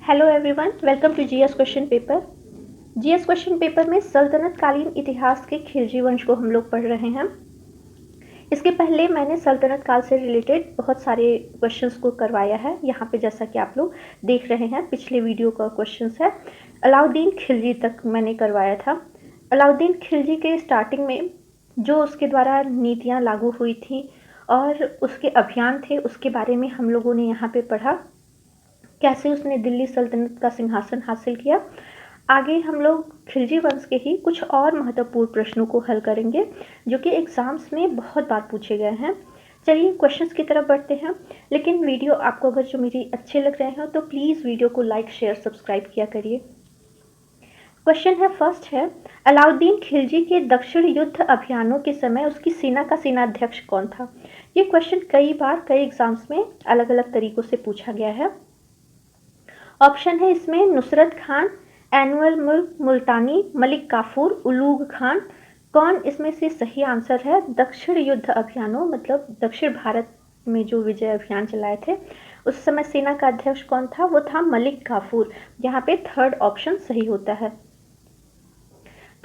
Hello everyone, welcome to GS question paper. GS question paper में सल्तनत कालीन इतिहास के खिलजी वंश को हम लोग पढ़ रहे हैं। इसके पहले मैंने सल्तनत काल से रिलेटेड बहुत सारे क्वेश्चंस को करवाया है। यहाँ पे जैसा कि आप लोग देख रहे हैं, पिछले वीडियो का क्वेश्चंस है। अलाउद्दीन खिलजी तक मैंने करवाया था। अलाउद्दीन खिलजी के स्टार्टिंग में जो उसके द्वारा नीतियाँ लागू हुई थी और उसके अभियान थे, उसके बारे में हम लोगों ने यहाँ पे पढ़ा। कैसे उसने दिल्ली सल्तनत का सिंहासन हासिल किया। आगे हम लोग खिलजी वंश के ही कुछ और महत्वपूर्ण प्रश्नों को हल करेंगे जो कि एग्जाम्स में बहुत बार पूछे गए हैं। चलिए क्वेश्चंस की तरफ बढ़ते हैं। लेकिन वीडियो आपको अगर जो मेरी अच्छे लग रहे हैं तो प्लीज़ वीडियो को लाइक शेयर सब्सक्राइब किया करिए। क्वेश्चन है, फर्स्ट है, अलाउद्दीन खिलजी के दक्षिण युद्ध अभियानों के समय उसकी सेना का सेनाध्यक्ष कौन था। ये क्वेश्चन कई बार कई एग्जाम्स में अलग अलग तरीकों से पूछा गया है। ऑप्शन है इसमें नुसरत खान, एनुअल मुल्क मुल्तानी, मलिक काफूर, उलूग खान। कौन इसमें से सही आंसर है? दक्षिण युद्ध अभियानों मतलब दक्षिण भारत में जो विजय अभियान चलाए थे उस समय सेना का अध्यक्ष कौन था? वो था मलिक काफूर। यहाँ पे थर्ड ऑप्शन सही होता है।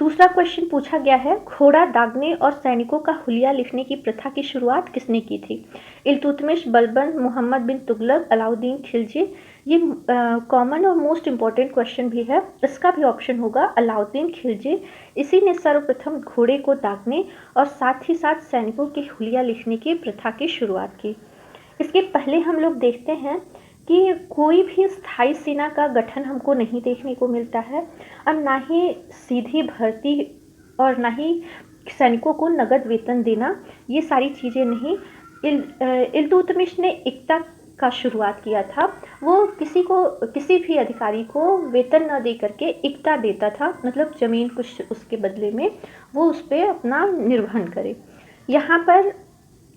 दूसरा क्वेश्चन पूछा गया है, घोड़ा दागने और सैनिकों का हुलिया लिखने की प्रथा की शुरुआत किसने की थी? इल्तुतमिश, बलबन, मोहम्मद बिन तुगलक, अलाउद्दीन खिलजी। ये कॉमन और मोस्ट इम्पॉर्टेंट क्वेश्चन भी है। इसका भी ऑप्शन होगा अलाउद्दीन खिलजी। इसी ने सर्वप्रथम घोड़े को दागने और साथ ही साथ सैनिकों के हुलिया लिखने की प्रथा की शुरुआत की। इसके पहले हम लोग देखते हैं कि कोई भी स्थायी सेना का गठन हमको नहीं देखने को मिलता है, और ना ही सीधी भर्ती और ना ही सैनिकों को नगद वेतन देना, ये सारी चीज़ें नहीं। इल्तुतमिश ने एकता का शुरुआत किया था। वो किसी भी अधिकारी को वेतन न दे करके एकता देता था, मतलब ज़मीन कुछ उसके बदले में वो उस पर अपना निर्वहन करे। यहाँ पर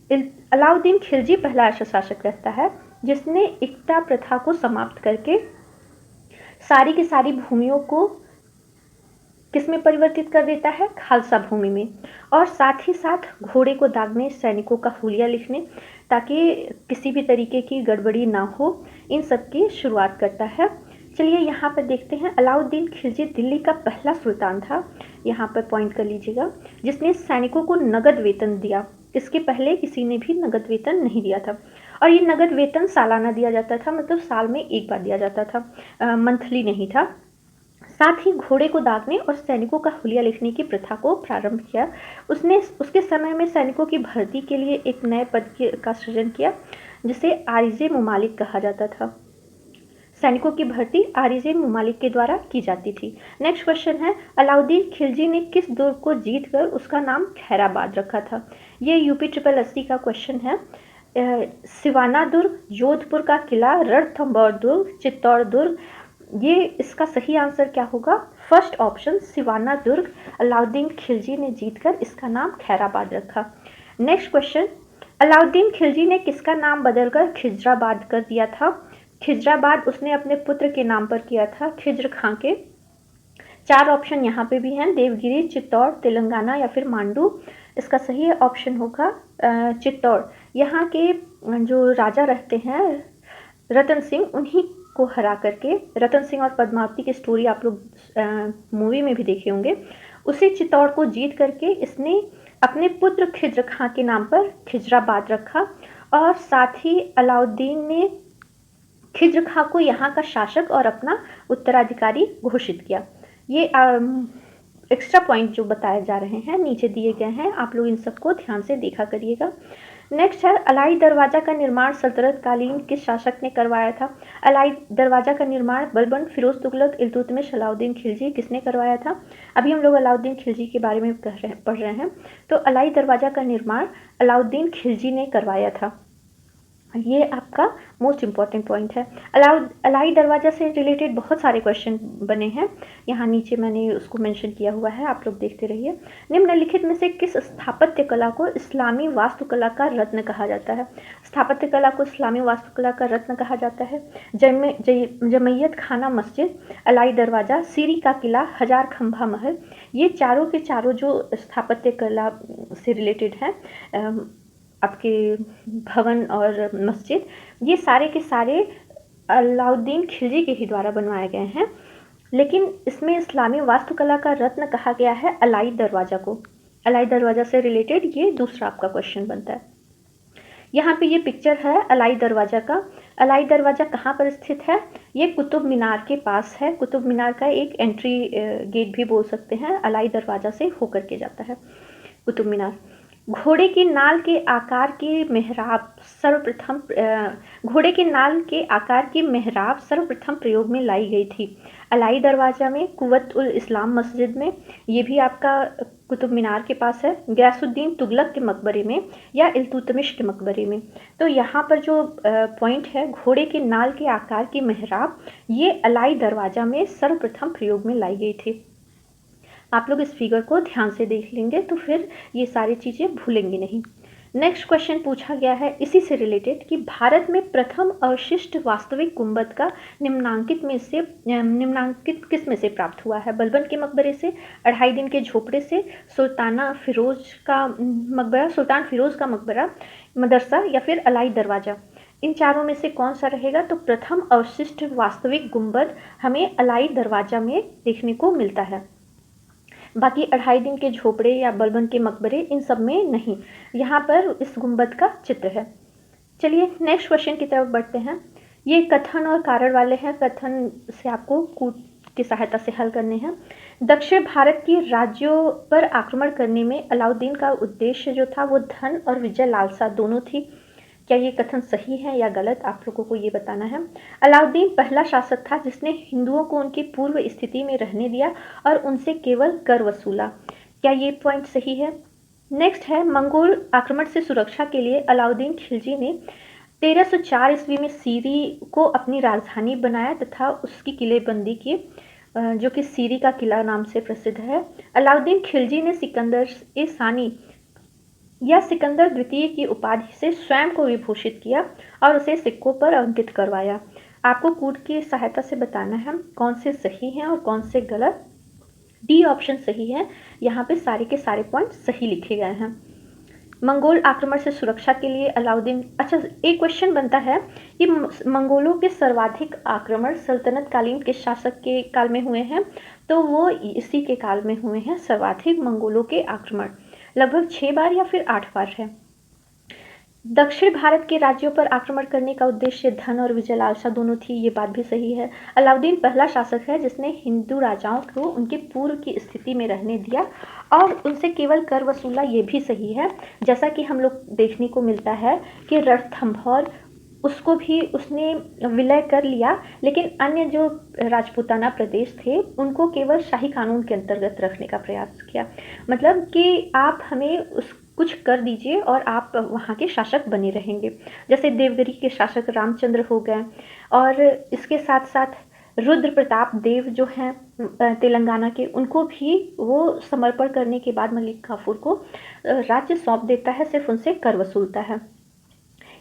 अलाउद्दीन खिलजी पहला ऐसा शासक रहता है जिसने एकता प्रथा को समाप्त करके सारी की सारी भूमियों को किसमें परिवर्तित कर देता है? खालसा भूमि में। और साथ ही साथ घोड़े को दागने, सैनिकों का हुलिया लिखने, ताकि किसी भी तरीके की गड़बड़ी ना हो, इन सब की शुरुआत करता है। चलिए यहाँ पर देखते हैं, अलाउद्दीन खिलजी दिल्ली का पहला सुल्तान था, यहाँ पर पॉइंट कर लीजिएगा, जिसने सैनिकों को नगद वेतन दिया। इसके पहले किसी ने भी नगद वेतन नहीं दिया था। और ये नगद वेतन सालाना दिया जाता था, मतलब साल में एक बार दिया जाता था, मंथली नहीं था। साथ ही घोड़े को दागने और सैनिकों का हुलिया लिखने की प्रथा को प्रारंभ किया। उसने उसके समय में सैनिकों की भर्ती के लिए एक नए पद का सृजन किया जिसे आरिज़े मुमालिक कहा जाता था। सैनिकों की भर्ती आरिज़े मुमालिक के द्वारा की जाती थी। नेक्स्ट क्वेश्चन है, अलाउद्दीन खिलजी ने किस दुर्ग को जीतकर उसका नाम खैराबाद रखा था? ये यूपी 8080 का क्वेश्चन है। सिवाना दुर्ग, जोधपुर का किला, रणथंभौर दुर्ग, चित्तौड़ दुर्ग। ये इसका सही आंसर क्या होगा? फर्स्ट ऑप्शन सिवाना दुर्ग। अलाउद्दीन खिलजी ने जीतकर इसका नाम खैराबाद रखा। नेक्स्ट क्वेश्चन, अलाउद्दीन खिलजी ने किसका नाम बदलकर खिजराबाद कर दिया था? खिजराबाद उसने अपने पुत्र के नाम पर किया था, खिज्र खां के। चार ऑप्शन यहाँ पे भी हैं, देवगिरी, चित्तौड़, तेलंगाना या फिर मांडू। इसका सही ऑप्शन होगा चित्तौड़। यहाँ के जो राजा रहते हैं रतन सिंह, उन्हीं को हरा करके, रतन सिंह और पद्मावती की स्टोरी आप लोग मूवी में भी देखे होंगे, उसी चित्तौड़ को जीत करके इसने अपने पुत्र खिज्र खां के नाम पर खिजराबाद रखा। और साथ ही अलाउद्दीन ने खिज्र खां को यहाँ का शासक और अपना उत्तराधिकारी घोषित किया। ये एक्स्ट्रा पॉइंट जो बताए जा रहे हैं नीचे दिए गए हैं, आप लोग इन सबको ध्यान से देखा करिएगा। नेक्स्ट है, अलाई दरवाज़ा का निर्माण सल्तनत कालीन किस शासक ने करवाया था? अलाई दरवाज़ा का निर्माण बलबन, फिरोज तुगलक, इल्तुतमिश, अलाउद्दीन खिलजी, किसने करवाया था? अभी हम लोग अलाउद्दीन खिलजी के बारे में पढ़ रहे हैं, तो अलाई दरवाज़ा का निर्माण अलाउद्दीन खिलजी ने करवाया था। ये आपका मोस्ट इम्पॉर्टेंट पॉइंट है। अलाई दरवाज़ा से रिलेटेड बहुत सारे क्वेश्चन बने हैं, यहाँ नीचे मैंने उसको मेंशन किया हुआ है, आप लोग देखते रहिए। निम्नलिखित में से किस स्थापत्य कला को इस्लामी वास्तुकला का रत्न कहा जाता है? स्थापत्य कला को इस्लामी वास्तुकला का रत्न कहा जाता है। जमैयत खाना मस्जिद, अलाई दरवाज़ा, सीरी का किला, हजार खंभा महल। ये चारों के चारों जो स्थापत्य कला से रिलेटेड हैं, आपके भवन और मस्जिद, ये सारे के सारे अलाउद्दीन खिलजी के ही द्वारा बनवाए गए हैं, लेकिन इसमें इस्लामी वास्तुकला का रत्न कहा गया है अलाई दरवाज़ा को। अलाई दरवाज़ा से रिलेटेड ये दूसरा आपका क्वेश्चन बनता है। यहाँ पे ये पिक्चर है अलाई दरवाज़ा का। अलाई दरवाज़ा कहाँ पर स्थित है? ये कुतुब मीनार के पास है। कुतुब मीनार का एक एंट्री गेट भी बोल सकते हैं, अलाई दरवाज़ा से होकर के जाता है कुतुब मीनार। घोड़े की नाल के आकार की मेहराब सर्वप्रथम घोड़े के नाल के आकार की मेहराब सर्वप्रथम प्रयोग में लाई गई थी अलाई दरवाज़ा में, कुव्वत उल इस्लाम मस्जिद में, ये भी आपका कुतुब मीनार के पास है, गयासुद्दीन तुगलक के मकबरे में या इल्तुतमिश के मकबरे में। तो यहाँ पर जो पॉइंट है, घोड़े के नाल के आकार की मेहराब, ये अलाई दरवाज़ा में सर्वप्रथम प्रयोग में लाई गई थी। आप लोग इस फिगर को ध्यान से देख लेंगे तो फिर ये सारी चीज़ें भूलेंगे नहीं। नेक्स्ट क्वेश्चन पूछा गया है इसी से रिलेटेड कि भारत में प्रथम अवशिष्ट वास्तविक गुंबद का निम्नांकित किस में से प्राप्त हुआ है? बलबन के मकबरे से, अढ़ाई दिन के झोपड़े से, सुल्तान फिरोज का मकबरा मदरसा या फिर अलाई दरवाज़ा। इन चारों में से कौन सा रहेगा? तो प्रथम अवशिष्ट वास्तविक गुंबद हमें अलाई दरवाज़ा में देखने को मिलता है, बाकी अढ़ाई दिन के झोपड़े या बलबन के मकबरे इन सब में नहीं। यहाँ पर इस गुंबद का चित्र है। चलिए नेक्स्ट क्वेश्चन की तरफ बढ़ते हैं। ये कथन और कारण वाले हैं, कथन से आपको कूट की सहायता से हल करने हैं। दक्षिण भारत की राज्यों पर आक्रमण करने में अलाउद्दीन का उद्देश्य जो था वो धन और विजय लालसा दोनों थी। क्या ये कथन सही है या गलत, आप लोगों को ये बताना है। अलाउद्दीन पहला शासक था जिसने हिंदुओं को उनकी पूर्व स्थिति में रहने दिया और उनसे केवल कर वसूला। क्या ये पॉइंट सही है? नेक्स्ट है, मंगोल आक्रमण से सुरक्षा के लिए अलाउद्दीन खिलजी ने 1304 ईस्वी में सीरी को अपनी राजधानी बनाया तथा उसकी किलेबंदी की, जो कि सीरी का किला नाम से प्रसिद्ध है। अलाउद्दीन खिलजी ने सिकंदर ए सानी या सिकंदर द्वितीय की उपाधि से स्वयं को विभूषित किया और उसे सिक्कों पर अंकित करवाया। आपको कूट की सहायता से बताना है कौन से सही हैं और कौन से गलत। डी ऑप्शन सही है, यहाँ पे सारे के सारे पॉइंट सही लिखे गए हैं। मंगोल आक्रमण से सुरक्षा के लिए अलाउद्दीन, अच्छा एक क्वेश्चन बनता है कि मंगोलों के सर्वाधिक आक्रमण सल्तनत कालीन किस शासक के काल में हुए हैं? तो वो इसी के काल में हुए हैं सर्वाधिक मंगोलों के आक्रमण, लगभग 6 बार या फिर 8 बार है। दक्षिण भारत के राज्यों पर आक्रमण करने का उद्देश्य धन और विजय लालसा दोनों थी, ये बात भी सही है। अलाउद्दीन पहला शासक है जिसने हिंदू राजाओं को उनके पूर्व की स्थिति में रहने दिया और उनसे केवल कर वसूला, ये भी सही है। जैसा कि हम लोग देखने को मिलता है कि रणथंभौर उसको भी उसने विलय कर लिया, लेकिन अन्य जो राजपूताना प्रदेश थे उनको केवल शाही कानून के अंतर्गत रखने का प्रयास किया। मतलब कि आप हमें उस कुछ कर दीजिए और आप वहाँ के शासक बने रहेंगे। जैसे देवगिरी के शासक रामचंद्र हो गए, और इसके साथ साथ रुद्र प्रताप देव जो हैं तेलंगाना के, उनको भी वो समर्पण करने के बाद मलिक काफूर को राज्य सौंप देता है, सिर्फ उनसे कर वसूलता है।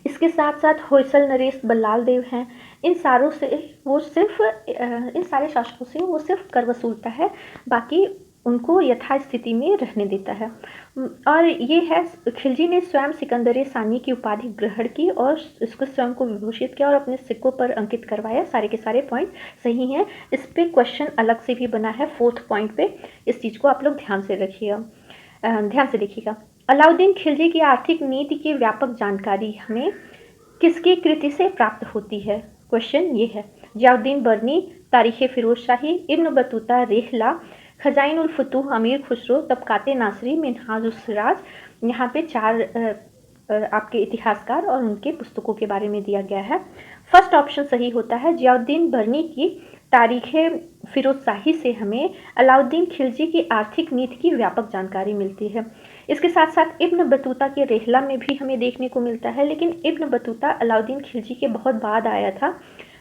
इसके साथ साथ होयसल नरेश बल्लाल देव हैं, इन सारों से वो सिर्फ इन सारे शासकों से वो सिर्फ कर वसूलता है, बाकी उनको यथास्थिति में रहने देता है। और ये है, खिलजी ने स्वयं सिकंदर सानी की उपाधि ग्रहण की और इसको स्वयं को विभूषित किया और अपने सिक्कों पर अंकित करवाया। सारे के सारे पॉइंट सही हैं। इस पर क्वेश्चन अलग से भी बना है 4th पॉइंट पे, इस चीज़ को आप लोग ध्यान से रखिएगा, ध्यान से देखिएगा। अलाउद्दीन खिलजी की आर्थिक नीति की व्यापक जानकारी हमें किसकी कृति से प्राप्त होती है? क्वेश्चन ये है। जियाउद्दीन बर्नी, तारीख फिरोज शाही, इब्न बतूता रेहला, खजाइन उल फतूह, अमीर खुसरो, तबकाते नासरी, मिनहाज उस सिराज। यहाँ पे 4 आपके इतिहासकार और उनके पुस्तकों के बारे में दिया गया है। फर्स्ट ऑप्शन सही होता है। जियाउद्दीन बर्नी की तारीख फिरोज शाही से हमें अलाउद्दीन खिलजी की आर्थिक नीति की व्यापक जानकारी मिलती है। इसके साथ साथ इब्न बतूता के रेहला में भी हमें देखने को मिलता है, लेकिन इब्न बतूता अलाउद्दीन खिलजी के बहुत बाद आया था,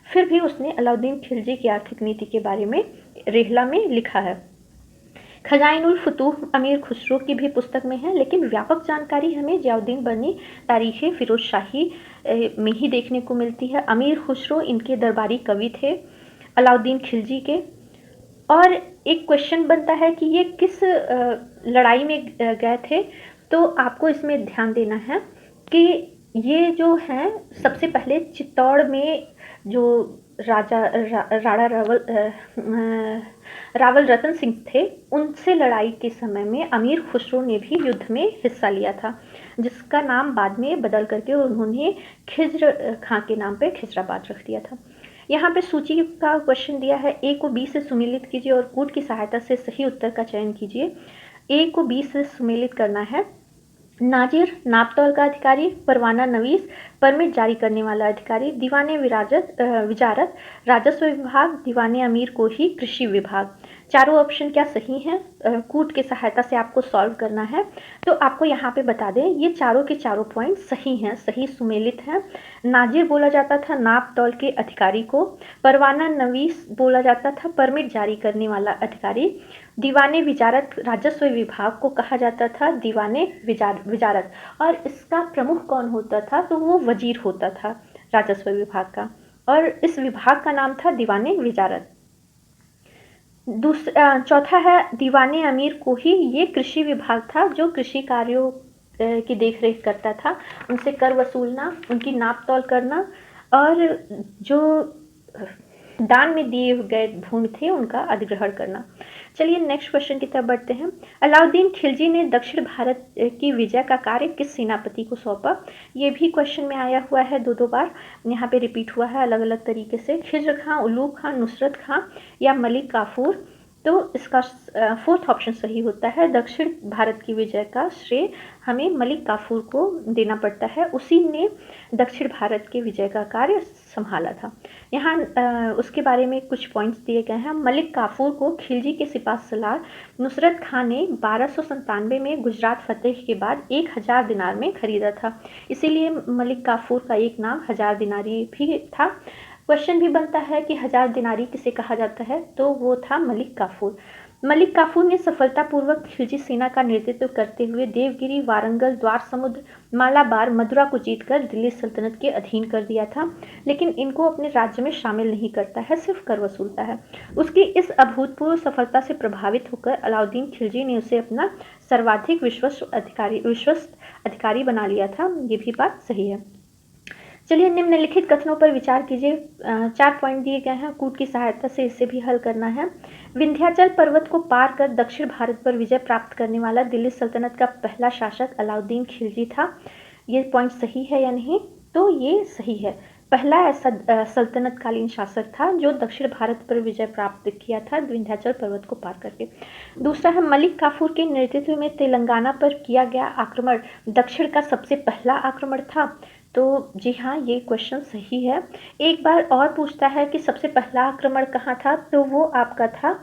फिर भी उसने अलाउद्दीन खिलजी की आर्थिक नीति के बारे में रेहला में लिखा है। खजाइन उल फतूह अमीर खुसरो की भी पुस्तक में है, लेकिन व्यापक जानकारी हमें जियाउद्दीन बर्नी तारीख फिरोज शाही में ही देखने को मिलती है। अमीर खुसरो इनके दरबारी कवि थे अलाउद्दीन खिलजी के। और एक क्वेश्चन बनता है कि ये किस लड़ाई में गए थे? तो आपको इसमें ध्यान देना है कि ये जो हैं सबसे पहले चित्तौड़ में जो राणा रावल रतन सिंह थे, उनसे लड़ाई के समय में अमीर खुसरो ने भी युद्ध में हिस्सा लिया था, जिसका नाम बाद में बदल करके उन्होंने खिज्र खां के नाम पे खिजराबाद रख दिया था। यहाँ पे सूची का क्वेश्चन दिया है, ए को बी से सुमेलित कीजिए और कूट की सहायता से सही उत्तर का चयन कीजिए। ए को बी से सुमेलित करना है। नाजिर नापतौल का अधिकारी, परवाना नवीस परमिट जारी करने वाला अधिकारी, दीवाने विजारत राजस्व विभाग, दीवाने अमीर को ही कृषि विभाग। चारों ऑप्शन क्या सही हैं? कूट की सहायता से आपको सॉल्व करना है। तो आपको यहाँ पे बता दें, ये चारों के चारों पॉइंट सही हैं, सही सुमेलित हैं। नाजिर बोला जाता था नाप तौल के अधिकारी को, परवाना नवीस बोला जाता था परमिट जारी करने वाला अधिकारी, दीवाने विजारत राजस्व विभाग को कहा जाता था दीवाने विजारत, और इसका प्रमुख कौन होता था? तो वो वजीर होता था राजस्व विभाग का, और इस विभाग का नाम था दीवाने विजारत। चौथा है दीवाने अमीर को ही, ये कृषि विभाग था जो कृषि कार्यों की देखरेख करता था, उनसे कर वसूलना, उनकी नाप तौल करना, और जो दान में दिए गए भूमि थे उनका अधिग्रहण करना। चलिए नेक्स्ट क्वेश्चन की तरफ बढ़ते हैं। अलाउद्दीन खिलजी ने दक्षिण भारत की विजय का कार्य किस सेनापति को सौंपा? ये भी क्वेश्चन में आया हुआ है, दो बार यहाँ पे रिपीट हुआ है अलग अलग तरीके से। खिज्र खां, उलूग खां, नुसरत खां या मलिक काफूर? तो इसका फोर्थ ऑप्शन सही होता है। दक्षिण भारत की विजय का श्रेय हमें मलिक काफूर को देना पड़ता है, उसी ने दक्षिण भारत के विजय का कार्य संभाला था। यहाँ उसके बारे में कुछ पॉइंट्स दिए गए हैं। मलिक काफूर को खिलजी के सिपह सलार नुसरत खां ने 1297 में गुजरात फतेह के बाद 1000 दिनार में खरीदा था, इसीलिए मलिक काफूर का एक नाम 1000 दिनारी भी था। क्वेश्चन भी बनता है कि 1000 दिनारी किसे कहा जाता है? तो वो था मलिक काफूर। मलिक काफूर ने सफलतापूर्वक खिलजी सेना का नेतृत्व करते हुए देवगिरी, वारंगल, द्वार समुद्र, मालाबार, मदुरा को जीतकर दिल्ली सल्तनत के अधीन कर दिया था, लेकिन इनको अपने राज्य में शामिल नहीं करता है, सिर्फ कर वसूलता है। उसकी इस अभूतपूर्व सफलता से प्रभावित होकर अलाउद्दीन खिलजी ने उसे अपना सर्वाधिक विश्वस्त अधिकारी बना लिया था। ये भी बात सही है। चलिए निम्नलिखित कथनों पर विचार कीजिए। 4 पॉइंट दिए गए हैं, कूट की सहायता से इसे भी हल करना है। विंध्याचल पर्वत को पार कर दक्षिण भारत पर विजय प्राप्त करने वाला दिल्ली सल्तनत का पहला शासक अलाउद्दीन खिलजी था। ये पॉइंट सही है या नहीं? तो ये सही है। पहला ऐसा सल्तनत कालीन शासक था जो दक्षिण भारत पर विजय प्राप्त किया था विंध्याचल पर्वत को पार करके। दूसरा है मलिक काफूर के नेतृत्व में तेलंगाना पर किया गया आक्रमण दक्षिण का सबसे पहला आक्रमण था। तो जी हाँ, ये क्वेश्चन सही है। एक बार और पूछता है कि सबसे पहला आक्रमण कहाँ था? तो वो आपका था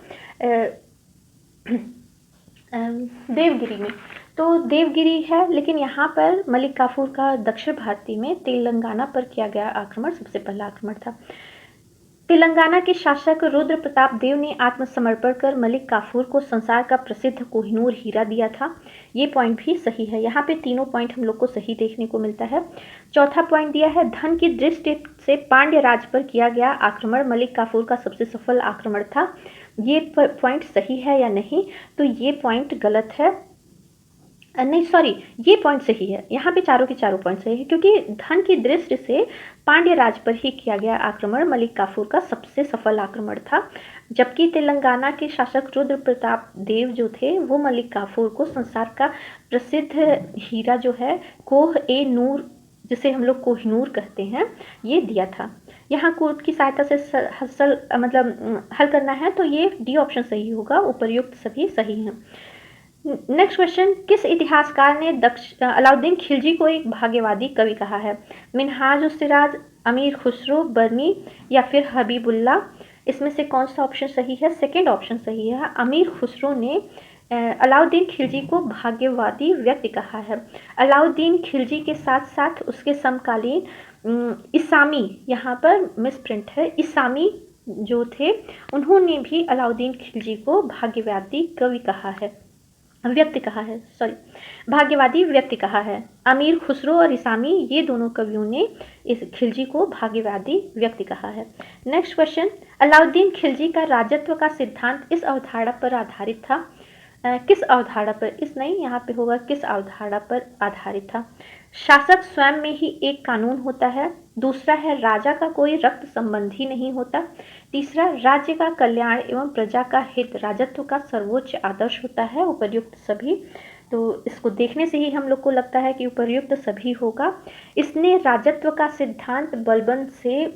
देवगिरी में। तो देवगिरी है, लेकिन यहाँ पर मलिक काफूर का दक्षिण भारती में तेलंगाना पर किया गया आक्रमण सबसे पहला आक्रमण था। तेलंगाना के शासक रुद्र प्रताप देव ने आत्मसमर्पण कर मलिक काफूर को संसार का प्रसिद्ध कोहिनूर हीरा दिया था। ये पॉइंट भी सही है। यहाँ पे तीनों पॉइंट हम लोग को सही देखने को मिलता है। चौथा पॉइंट दिया है धन की दृष्टि से पांड्य राज पर किया गया आक्रमण मलिक काफूर का सबसे सफल आक्रमण था। ये पॉइंट सही है या नहीं? तो ये पॉइंट गलत है। नहीं सॉरी, ये पॉइंट सही है। यहाँ पे चारों के चारों पॉइंट सही है, क्योंकि धन की दृष्टि से पांड्य राज पर ही किया गया आक्रमण मलिक काफूर का सबसे सफल आक्रमण था, जबकि तेलंगाना के शासक रुद्र प्रताप देव जो थे वो मलिक काफूर को संसार का प्रसिद्ध हीरा जो है कोह ए नूर, जिसे हम लोग कोहिनूर कहते हैं, ये दिया था। यहाँ कोर्ट की सहायता से हल करना है, तो ये डी ऑप्शन सही होगा। उपर्युक्त सभी सही हैं। नेक्स्ट क्वेश्चन, किस इतिहासकार ने अलाउद्दीन खिलजी को एक भाग्यवादी कवि कहा है? मिनहाज उस सिराज, अमीर खुसरो, बर्नी या फिर हबीबुल्ला? इसमें से कौन सा ऑप्शन सही है? सेकंड ऑप्शन सही है। अमीर खुसरो ने अलाउद्दीन खिलजी को भाग्यवादी व्यक्ति कहा है। अलाउद्दीन खिलजी के साथ साथ उसके समकालीन इसामी, यहाँ पर मिसप्रिंट है, इसामी जो थे उन्होंने भी अलाउद्दीन खिलजी को भाग्यवादी कवि कहा है, व्यक्ति कहा है, सॉरी भाग्यवादी व्यक्ति कहा है। अमीर खुसरो और इसामी, ये दोनों कवियों ने इस खिलजी को भाग्यवादी व्यक्ति कहा है। नेक्स्ट क्वेश्चन, अलाउद्दीन खिलजी का राजत्व का सिद्धांत इस अवधारणा पर आधारित था? किस अवधारणा पर? इस नहीं, यहाँ पे होगा किस अवधारणा पर आधारित था। शासक स्वयं में ही एक कानून होता है, दूसरा है राजा का कोई रक्त संबंधी नहीं होता। तीसरा, राज्य का कल्याण एवं प्रजा का हित राजत्व का सर्वोच्च आदर्श होता है। उपर्युक्त सभी, तो इसको देखने से ही हम लोग को लगता है कि उपर्युक्त सभी होगा। इसने राजत्व का सिद्धांत बलबन से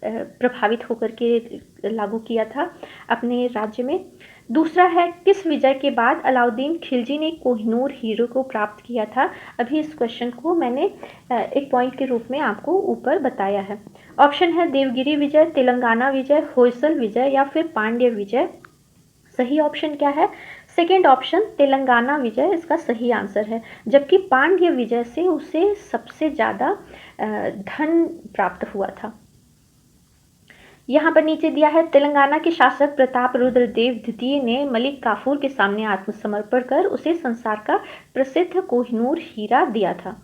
प्रभावित होकर के लागू किया था अपने राज्य में। दूसरा है, किस विजय के बाद अलाउद्दीन खिलजी ने कोहिनूर हीरो को प्राप्त किया था। अभी इस क्वेश्चन को मैंने एक पॉइंट के रूप में आपको ऊपर बताया है। ऑप्शन है देवगिरी विजय, तेलंगाना विजय, होयसल विजय या फिर पांड्य विजय। सही ऑप्शन क्या है? सेकेंड ऑप्शन तेलंगाना विजय इसका सही आंसर है, जबकि पांड्य विजय से उसे सबसे ज़्यादा धन प्राप्त हुआ था। यहाँ पर नीचे दिया है, तेलंगाना के शासक प्रताप रुद्र देव द्वितीय ने मलिक काफूर के सामने आत्मसमर्पण कर उसे संसार का प्रसिद्ध कोहिनूर हीरा दिया था।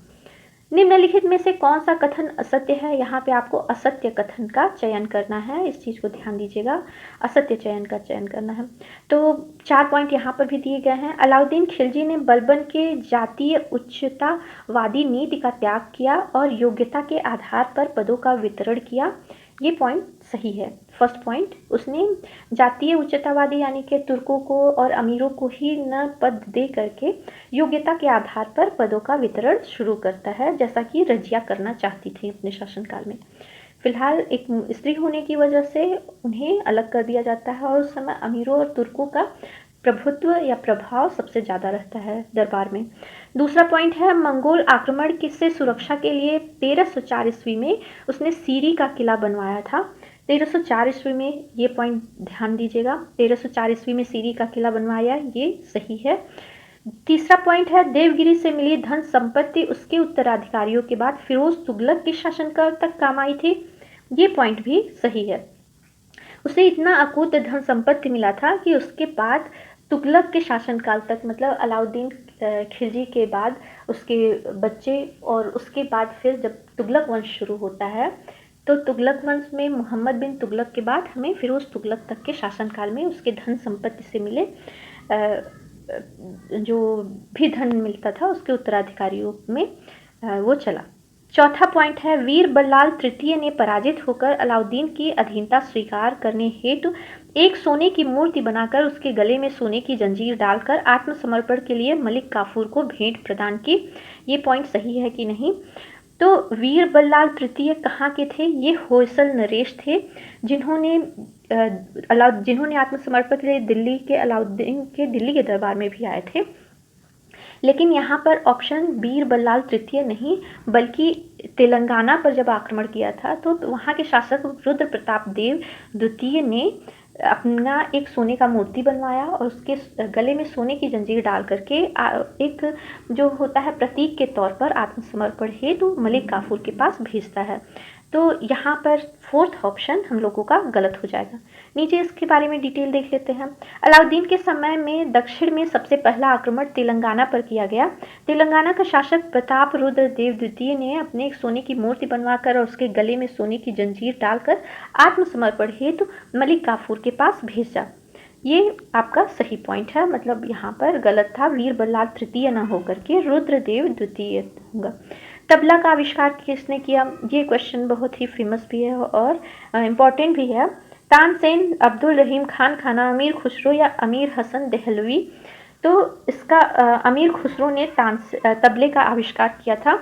निम्नलिखित में से कौन सा कथन असत्य है? यहाँ पे आपको असत्य कथन का चयन करना है, इस चीज़ को ध्यान दीजिएगा, असत्य चयन का चयन करना है। तो 4 पॉइंट यहाँ पर भी दिए गए हैं। अलाउद्दीन खिलजी ने बलबन के जातीय उच्चतावादी नीति का त्याग किया और योग्यता के आधार पर पदों का वितरण किया। ये पॉइंट सही है। फर्स्ट पॉइंट, उसने जातीय उच्चतावादी यानी कि तुर्कों को और अमीरों को ही न पद दे करके योग्यता के आधार पर पदों का वितरण शुरू करता है, जैसा कि रजिया करना चाहती थी अपने शासनकाल में। फिलहाल एक स्त्री होने की वजह से उन्हें अलग कर दिया जाता है और उस समय अमीरों और तुर्कों का प्रभुत्व या प्रभाव सबसे ज़्यादा रहता है दरबार में। दूसरा पॉइंट है, मंगोल आक्रमण से सुरक्षा के लिए 1304 ईस्वी में उसने सीरी का किला बनवाया था। 1304 ईस्वी में, ये पॉइंट ध्यान दीजिएगा, 1304 ईस्वी में सीरी का किला बनवाया, ये सही है। तीसरा पॉइंट है, देवगिरी से मिली धन संपत्ति उसके उत्तराधिकारियों के बाद फिरोज तुगलक के शासनकाल तक काम आई थी। ये पॉइंट भी सही है। उसे इतना अकूत धन संपत्ति मिला था कि उसके बाद तुगलक के शासनकाल तक, मतलब अलाउद्दीन खिलजी के बाद उसके बच्चे और उसके बाद फिर जब तुगलक वंश शुरू होता है तो तुगलक वंश में मोहम्मद बिन तुगलक के बाद हमें फिरोज तुगलक तक के शासनकाल में उसके धन संपत्ति से मिले जो भी धन मिलता था उसके उत्तराधिकारियों में वो चला। चौथा पॉइंट है, वीर बल्लाल तृतीय ने पराजित होकर अलाउद्दीन की अधीनता स्वीकार करने हेतु एक सोने की मूर्ति बनाकर उसके गले में सोने की जंजीर डालकर आत्मसमर्पण के लिए मलिक काफूर को भेंट प्रदान की। ये पॉइंट सही है कि नहीं? तो वीर बल्लाल तृतीय कहाँ के थे? ये होयसल नरेश थे, जिन्होंने आत्मसमर्पण के लिए दिल्ली के अलाउद्दीन के दिल्ली के दरबार में भी आए थे। लेकिन यहाँ पर ऑप्शन वीर बल्लाल तृतीय नहीं, बल्कि तेलंगाना पर जब आक्रमण किया था तो वहाँ के शासक रुद्र प्रताप देव द्वितीय ने अपना एक सोने का मूर्ति बनवाया और उसके गले में सोने की जंजीर डाल करके एक जो होता है प्रतीक के तौर पर आत्मसमर्पण हेतु मलिक काफूर के पास भेजता है। तो यहाँ पर फोर्थ ऑप्शन हम लोगों का गलत हो जाएगा। नीचे इसके बारे में डिटेल देख लेते हैं। अलाउद्दीन के समय में दक्षिण में सबसे पहला आक्रमण तेलंगाना पर किया गया। तेलंगाना का शासक प्रताप रुद्र देव द्वितीय ने अपने एक सोने की मूर्ति बनवाकर और उसके गले में सोने की जंजीर डालकर आत्मसमर्पण हेतु मलिक काफूर के पास भेजा। ये आपका सही पॉइंट है, मतलब यहाँ पर गलत था, वीर बल्लाल तृतीय न होकर के रुद्रदेव द्वितीय होगा। तबला का आविष्कार किसने किया? ये क्वेश्चन बहुत ही फेमस भी है और इम्पॉर्टेंट भी है। तानसेन, अब्दुल रहीम खान खाना, अमीर खुसरो या अमीर हसन देहलवी? तो इसका अमीर खुसरो ने तबले का आविष्कार किया था।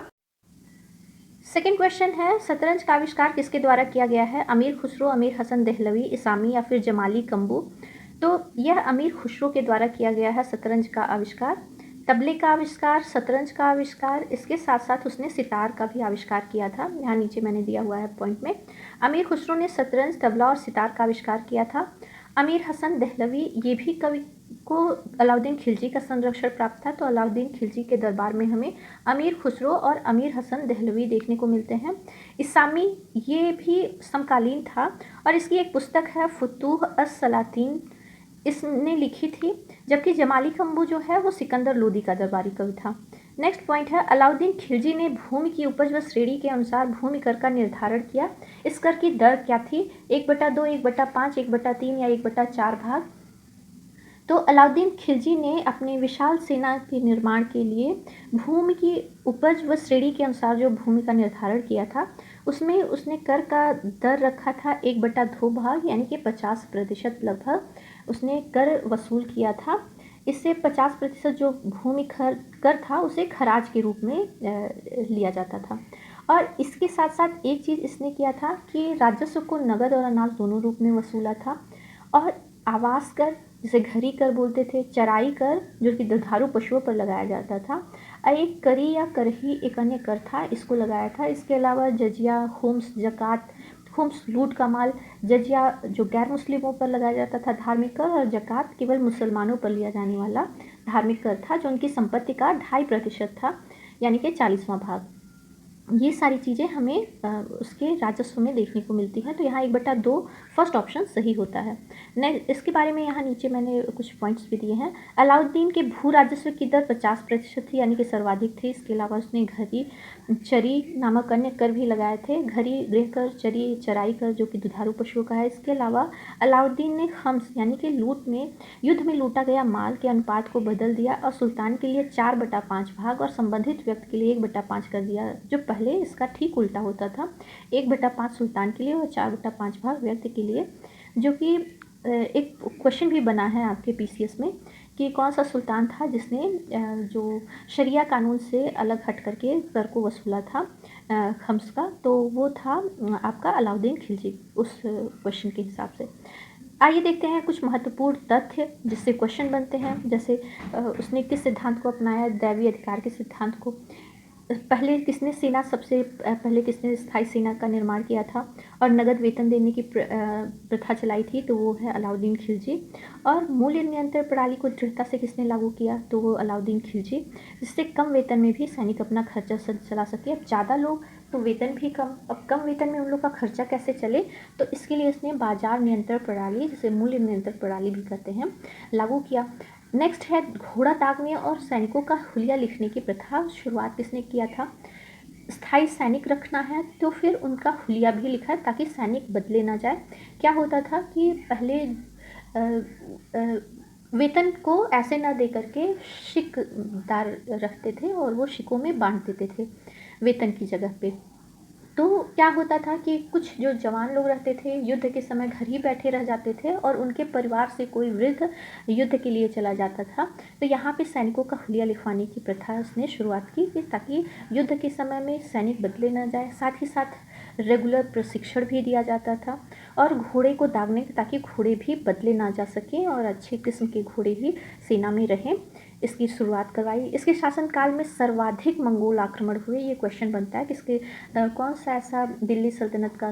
सेकेंड क्वेश्चन है, शतरंज का आविष्कार किसके द्वारा किया गया है? अमीर खुसरो, अमीर हसन देहलवी, इसामी या फिर जमाली कम्बू? तो यह अमीर खुसरो के द्वारा किया गया है शतरंज का आविष्कार। तबले का आविष्कार, शतरंज का आविष्कार, इसके साथ साथ उसने सितार का भी आविष्कार किया था। यहाँ नीचे मैंने दिया हुआ है पॉइंट में। अमीर खुसरो ने शतरंज, तबला और सितार का आविष्कार किया था। अमीर हसन देहलवी, ये भी कवि को अलाउद्दीन खिलजी का संरक्षण प्राप्त था, तो अलाउद्दीन खिलजी के दरबार में हमें अमीर खुसरो और अमीर हसन देहलवी देखने को मिलते हैं। इसामी, ये भी समकालीन था और इसकी एक पुस्तक है फुतूह अस-सलातीन, इसने लिखी थी। जबकि जमाली कम्बू जो है वो सिकंदर लोदी का दरबारी कवि था। नेक्स्ट पॉइंट है, अलाउद्दीन खिलजी ने भूमि की उपज व श्रेणी के अनुसार भूमि कर का निर्धारण किया। इस कर की दर क्या थी? 1/2, 1/5, 1/3 या 1/4 भाग? तो अलाउद्दीन खिलजी ने अपने विशाल सेना के निर्माण के लिए भूमि की उपज व श्रेणी के अनुसार जो भूमि का निर्धारण किया था उसमें उसने कर का दर रखा था 1/2 भाग, यानी कि 50% लगभग उसने कर वसूल किया था। इससे 50% जो भूमि कर था उसे खराज के रूप में लिया जाता था। और इसके साथ साथ एक चीज़ इसने किया था कि राजस्व को नगद और अनाज दोनों रूप में वसूला था। और आवास कर, जिसे घरी कर बोलते थे, चराई कर जो कि दुधारू पशुओं पर लगाया जाता था, और एक करी या करही एक अन्य कर था, इसको लगाया था। इसके अलावा जजिया, खुम्स, जक़ात, खुम्स लूट का माल, जजिया जो गैर मुस्लिमों पर लगाया जाता था धार्मिक कर, और जक़ात केवल मुसलमानों पर लिया जाने वाला धार्मिक कर था, जो उनकी संपत्ति का 2.5% था, यानी कि 40वां भाग। ये सारी चीज़ें हमें उसके राजस्व में देखने को मिलती हैं। तो यहाँ 1/2 फर्स्ट ऑप्शन सही होता है। इसके बारे में यहाँ नीचे मैंने कुछ पॉइंट्स भी दिए हैं। अलाउद्दीन के भू राजस्व की दर 50% थी, यानी कि सर्वाधिक थी। इसके अलावा उसने घरी, चरी नामक अन्य कर भी लगाए थे। घरी गृह कर, चरी चराई कर जो कि दुधारू पशुओं का है। इसके अलावा अलाउद्दीन ने खम्स यानी कि युद्ध में लूटा गया माल के अनुपात को बदल दिया और सुल्तान के लिए 4/5 भाग और संबंधित व्यक्ति के लिए 1/5 कर दिया, जो पहले इसका ठीक उल्टा होता था। 1/5 सुल्तान के लिए और 4/5 भाग व्यक्ति के लिए, जो कि एक क्वेश्चन भी बना है आपके पीसीएस में कि कौन सा सुल्तान था जिसने जो शरिया कानून से अलग हट करके कर को वसूला था खम्स का, तो वो था आपका अलाउद्दीन खिलजी उस क्वेश्चन के हिसाब से। आइए देखते हैं कुछ महत्वपूर्ण तथ्य जिससे क्वेश्चन बनते हैं। जैसे उसने किस सिद्धांत को अपनाया, दैवीय अधिकार के सिद्धांत को। पहले किसने स्थायी सेना का निर्माण किया था और नगद वेतन देने की प्रथा चलाई थी, तो वो है अलाउद्दीन खिलजी। और मूल्य नियंत्रण प्रणाली को दृढ़ता से किसने लागू किया, तो वो अलाउद्दीन खिलजी, जिससे कम वेतन में भी सैनिक अपना खर्चा चला सके। अब ज़्यादा लोग तो वेतन भी कम, अब कम वेतन में उन लोग का खर्चा कैसे चले, तो इसके लिए इसने बाजार नियंत्रण प्रणाली, जिसे मूल्य नियंत्रण प्रणाली भी कहते हैं, लागू किया। नेक्स्ट है घोड़ा दागने और सैनिकों का हुलिया लिखने की प्रथा, शुरुआत किसने किया था। स्थायी सैनिक रखना है तो फिर उनका हुलिया भी लिखा है ताकि सैनिक बदले ना जाए। क्या होता था कि पहले वेतन को ऐसे ना दे करके शिकदार रखते थे और वो शिकों में बांट देते थे वेतन की जगह पे। तो क्या होता था कि कुछ जो जवान लोग रहते थे युद्ध के समय घर ही बैठे रह जाते थे और उनके परिवार से कोई वृद्ध युद्ध के लिए चला जाता था, तो यहाँ पे सैनिकों का हुलिया लिखवाने की प्रथा उसने शुरुआत की कि ताकि युद्ध के समय में सैनिक बदले ना जाए। साथ ही साथ रेगुलर प्रशिक्षण भी दिया जाता था और घोड़े को दागने ताकि घोड़े भी बदले ना जा सकें और अच्छे किस्म के घोड़े ही सेना में रहें, इसकी शुरुआत करवाई। इसके शासनकाल में सर्वाधिक मंगोल आक्रमण हुए। ये क्वेश्चन बनता है कि कौन सा ऐसा दिल्ली सल्तनत का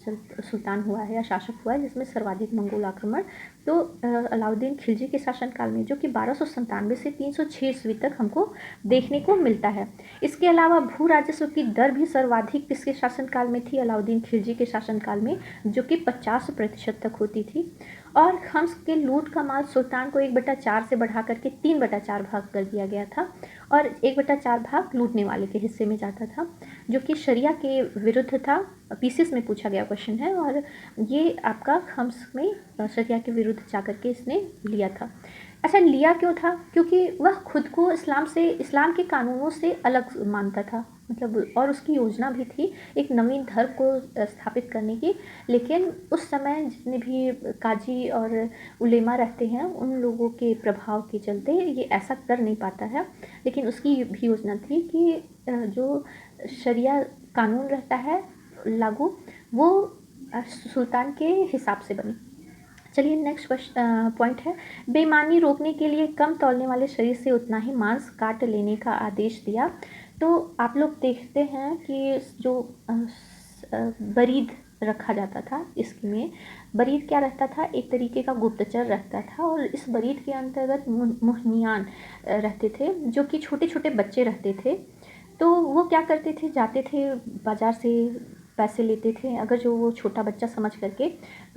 सुल्तान हुआ है या शासक हुआ है जिसमें सर्वाधिक मंगोल आक्रमण, तो अलाउद्दीन खिलजी के शासनकाल में, जो कि 1297 से 306 ईस्वी तक हमको देखने को मिलता है। इसके अलावा भू राजस्व की दर भी सर्वाधिक किसके शासनकाल में थी, अलाउद्दीन खिलजी के शासनकाल में, जो कि 50% तक होती थी। और खम्स के लूट का माल सुल्तान को 1/4 से बढ़ा करके 3/4 भाग कर दिया गया था और 1/4 भाग लूटने वाले के हिस्से में जाता था, जो कि शरिया के विरुद्ध था। पीसीएस में पूछा गया क्वेश्चन है और ये आपका खम्स में शरिया के विरुद्ध जाकर के इसने लिया था। अच्छा, लिया क्यों था, क्योंकि वह खुद को इस्लाम के कानूनों से अलग मानता था, मतलब, और उसकी योजना भी थी एक नवीन धर्म को स्थापित करने की। लेकिन उस समय जितने भी काजी और उलेमा रहते हैं उन लोगों के प्रभाव के चलते ये ऐसा कर नहीं पाता है। लेकिन उसकी भी योजना थी कि जो शरिया कानून रहता है लागू, वो सुल्तान के हिसाब से बने। चलिए नेक्स्ट पॉइंट है, बेईमानी रोकने के लिए कम तौलने वाले शरीर से उतना ही मांस काट लेने का आदेश दिया। तो आप लोग देखते हैं कि जो बरीद रखा जाता था, इसमें बरीद क्या रहता था, एक तरीके का गुप्तचर रहता था और इस बरीद के अंतर्गत मुहनियान रहते थे, जो कि छोटे छोटे बच्चे रहते थे। तो वो क्या करते थे, जाते थे बाज़ार से पैसे लेते थे। अगर जो वो छोटा बच्चा समझ करके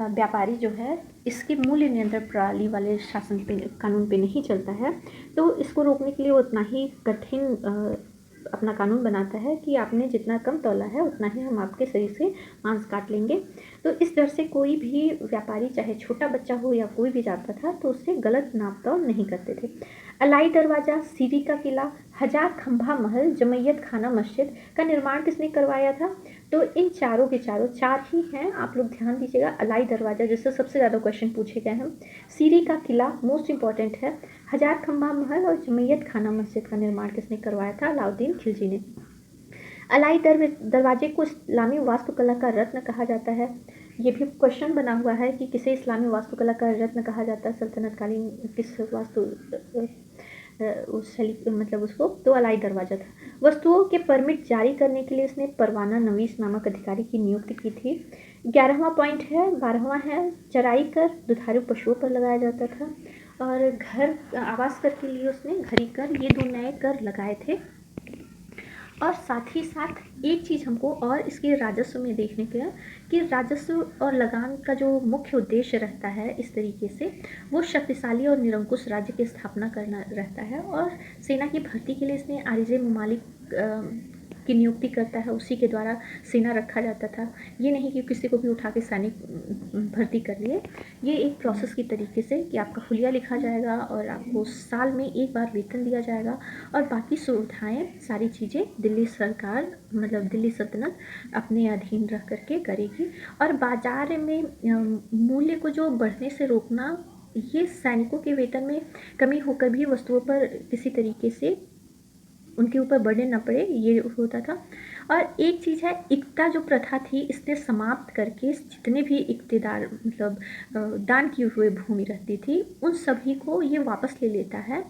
व्यापारी जो है इसके मूल्य नियंत्रण प्रणाली वाले शासन पे, कानून पे नहीं चलता है, तो इसको रोकने के लिए वो उतना ही कठिन अपना कानून बनाता है कि आपने जितना कम तौला है उतना ही हम आपके शरीर से मांस काट लेंगे। तो इस डर से कोई भी व्यापारी, चाहे छोटा बच्चा हो या कोई भी जाता था, तो उससे गलत नाप तौल नहीं करते थे। अलाई दरवाज़ा, सीरी का किला, हजार खंभा महल, जमैयत खाना मस्जिद का निर्माण किसने करवाया था, तो इन चारों के चारों 4 ही हैं, आप लोग ध्यान दीजिएगा। अलाई दरवाज़ा जिससे सबसे ज़्यादा क्वेश्चन पूछे गए हैं। सीरी का किला मोस्ट इंपॉर्टेंट है। हजार खंबा महल और जमैयत खाना मस्जिद का निर्माण किसने करवाया था? अलाउद्दीन खिलजी ने। अलाई दरवाजे को इस्लामी वास्तुकला का रत्न कहा जाता है। ये भी क्वेश्चन बना हुआ है कि किसे इस्लामी वास्तुकला का रत्न कहा जाता है, सल्तनत कालीन किस वास्तु उस शैली मतलब उसको, तो अलाई दरवाज़ा था। वस्तुओं के परमिट जारी करने के लिए इसने परवाना नवीस नामक अधिकारी की नियुक्ति की थी। 11वां पॉइंट है, 12वां है, चराई कर दुधारू पशुओं पर लगाया जाता था। और घर आवास कर के लिए उसने घरी कर, ये 2 नए कर लगाए थे। और साथ ही साथ एक चीज़ हमको और इसके राजस्व में देखने के लिए कि राजस्व और लगान का जो मुख्य उद्देश्य रहता है इस तरीके से, वो शक्तिशाली और निरंकुश राज्य की स्थापना करना रहता है। और सेना की भर्ती के लिए इसने आरिज़े ममालिक की नियुक्ति करता है, उसी के द्वारा सेना रखा जाता था। ये नहीं कि किसी को भी उठा के सैनिक भर्ती कर लिए। ये एक प्रोसेस की तरीके से कि आपका हुलिया लिखा जाएगा और आपको साल में एक बार वेतन दिया जाएगा और बाकी सुविधाएं सारी चीज़ें दिल्ली सरकार मतलब दिल्ली सल्तनत अपने अधीन रख करके करेगी। और बाजार में मूल्य को जो बढ़ने से रोकना, ये सैनिकों के वेतन में कमी होकर भी वस्तुओं पर किसी तरीके से उनके ऊपर बर्डन न पड़े, ये होता था। और एक चीज़ है, इक्ता जो प्रथा थी इसने समाप्त करके जितने भी इक्तेदार मतलब दान किए हुए भूमि रहती थी उन सभी को ये वापस ले लेता है।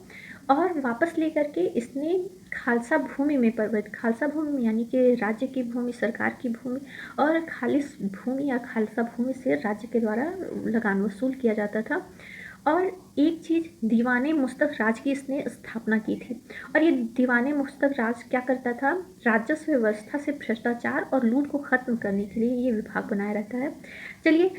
और वापस ले करके इसने खालसा भूमि में परिवर्तित, खालसा भूमि यानी कि राज्य की भूमि, सरकार की भूमि, और खालिस भूमि या खालसा भूमि से राज्य के द्वारा लगान वसूल किया जाता था। और एक चीज़, दीवाने मुस्तक राज की इसने स्थापना की थी। और ये दीवाने मुस्तक राज क्या करता था? राजस्व व्यवस्था से भ्रष्टाचार और लूट को खत्म करने के लिए ये विभाग बनाया रहता है। चलिए,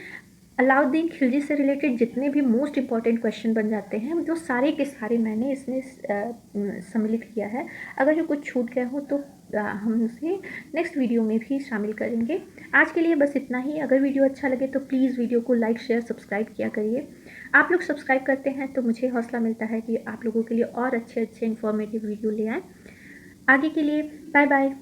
अलाउद्दीन खिलजी से रिलेटेड जितने भी मोस्ट इंपॉर्टेंट क्वेश्चन बन जाते हैं जो सारे के सारे मैंने इसमें सम्मिलित किया है। अगर जो कुछ छूट गया हो तो हम उसे नेक्स्ट वीडियो में भी शामिल करेंगे। आज के लिए बस इतना ही। अगर वीडियो अच्छा लगे तो प्लीज़ वीडियो को लाइक शेयर सब्सक्राइब किया करिए। आप लोग सब्सक्राइब करते हैं तो मुझे हौसला मिलता है कि आप लोगों के लिए और अच्छे अच्छे इन्फॉर्मेटिव वीडियो ले आएँ। आगे के लिए बाय बाय।